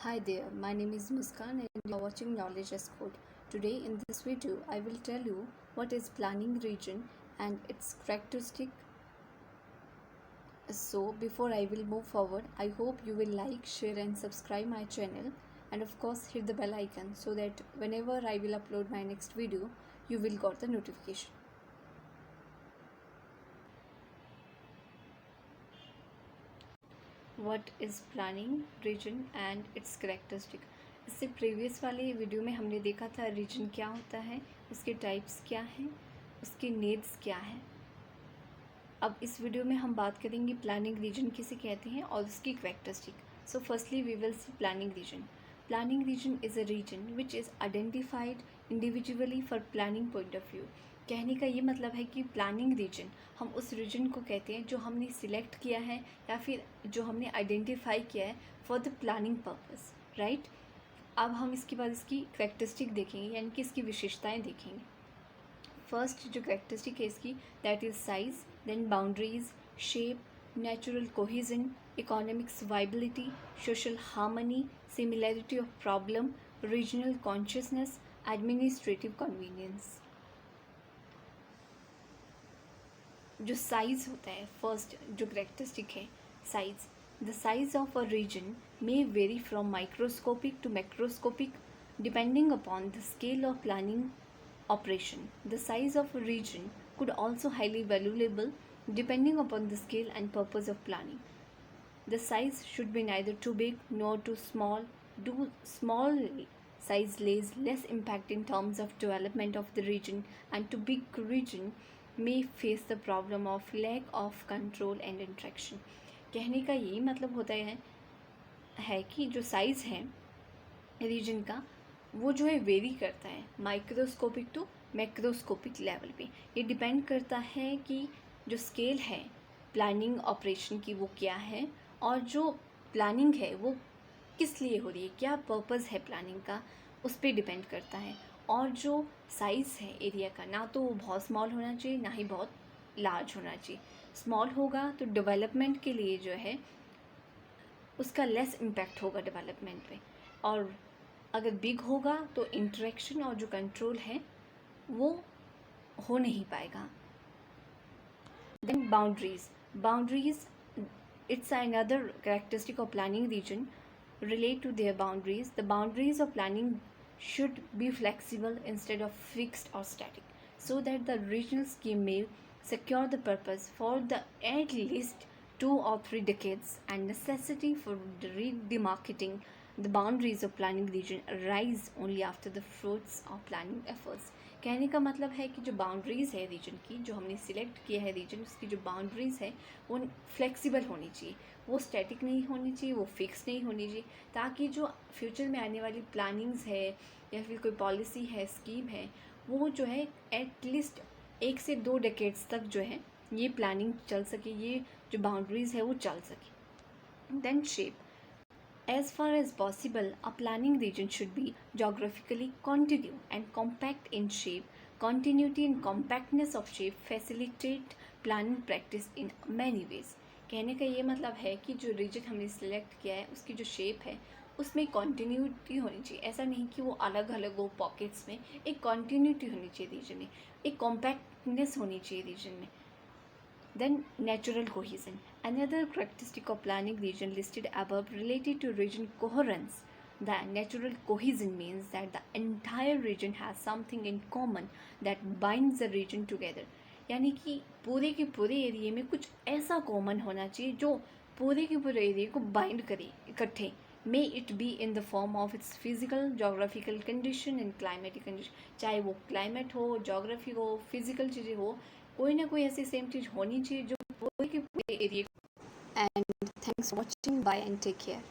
Hi there, my name is Muskan and you are watching Knowledge as Code. Today in this video, I will tell you what is planning region and its characteristic. So before I will move forward, I hope you will like, share and subscribe my channel and of course hit the bell icon so that whenever I will upload my next video, you will get the notification. What is planning region and its characteristic. इससे previous वाले video में हमने देखा था reason क्या होता है, उसके टाइप्स क्या हैं, उसकी नीड्स क्या है। अब इस वीडियो में हम बात करेंगे प्लानिंग रीजन किसे कहते हैं और उसकी characteristic. So firstly we will see planning region. Planning region is a region which is identified individually for planning point of view. कहने का ये मतलब है कि प्लानिंग रीजन हम उस रीजन को कहते हैं जो हमने सिलेक्ट किया है या फिर जो हमने आइडेंटिफाई किया है for the planning purpose, right. अब हम इसके बाद इसकी करेक्टरिस्टिक देखेंगे, यानी कि इसकी विशेषताएं देखेंगे। फर्स्ट जो करेक्टरिस्टिक है इसकी, that is size, then boundaries, shape, natural cohesion, economics viability, social harmony, similarity of problem, regional consciousness, administrative convenience. जो साइज़ होता है, फर्स्ट जो करेक्टरिस्टिक है size, the size of a region may vary from microscopic to macroscopic depending upon the scale of planning operation. The size of a region could also highly valuable depending upon the scale and purpose of planning. The size should be neither too big nor too small. Too small size lays less impact in terms of development of the region, and too big region may face the problem of lack of control and interaction. कहने का यही मतलब होता है कि जो size है reason का वो जो है वेरी करता है माइक्रोस्कोपिक टू मैक्रोस्कोपिक लेवल पे। ये डिपेंड करता है कि जो स्केल है प्लानिंग ऑपरेशन की वो क्या है, और जो प्लानिंग है वो किस लिए हो रही है, क्या पर्पस है प्लानिंग का, उस पर डिपेंड करता है। और जो साइज़ है एरिया का, ना तो वो बहुत स्मॉल होना चाहिए ना ही बहुत लार्ज होना चाहिए। स्मॉल होगा तो डेवलपमेंट के लिए जो है उसका लेस इम्पैक्ट होगा डेवलपमेंट पे, और अगर बिग होगा तो इंटरेक्शन और जो कंट्रोल है वो हो नहीं पाएगा। Then boundaries it's another characteristic of planning region relate to their boundaries. The boundaries of planning should be flexible instead of fixed or static, so that the regional scheme may secure the purpose for the at least 2 or 3 decades, and necessity for redemarcating the boundaries of planning region arise only after the fruits of planning efforts. कहने का मतलब है कि जो boundaries है reason की, जो हमने सिलेक्ट किया है रीजन, उसकी जो बाउंड्रीज़ है वो फ्लेक्सिबल होनी चाहिए, वो स्टैटिक नहीं होनी चाहिए, वो फिक्स नहीं होनी चाहिए, ताकि जो फ्यूचर में आने वाली प्लानिंग्स है या फिर कोई पॉलिसी है, स्कीम है, वो जो है एटलीस्ट 1 से 2 डेकेड्स तक जो है ये प्लानिंग चल सके, ये जो बाउंड्रीज़ है वो चल सके। Then shape, as far as possible, a planning region should be geographically contiguous and compact in shape. Continuity and compactness of shape facilitate planning practice in many ways. कहने का ये मतलब है कि जो रीजन हमने सिलेक्ट किया है उसकी जो शेप है उसमें कॉन्टीन्यूटी होनी चाहिए। ऐसा नहीं कि वो अलग अलग हो पॉकेट्स में, एक कॉन्टीन्यूटी होनी चाहिए रीजन में, एक कॉम्पैक्टनेस होनी चाहिए रीजन में। Then natural cohesion. Another characteristic of planning region listed above related to region coherence. The natural cohesion means that the entire region has something in common that binds the region together. यानी कि पूरे के पूरे area में कुछ ऐसा common होना चाहिए जो पूरे के पूरे एरिया को बाइंड करे इकट्ठे। May it be in the form of its physical geographical condition and climatic condition, चाहे वो क्लाइमेट हो, जोग्राफी हो, फिजिकल चीज़ें हो, कोई ना कोई ऐसी सेम चीज़ होनी चाहिए जो पूरे के पूरे area. And thanks for watching, bye and take care.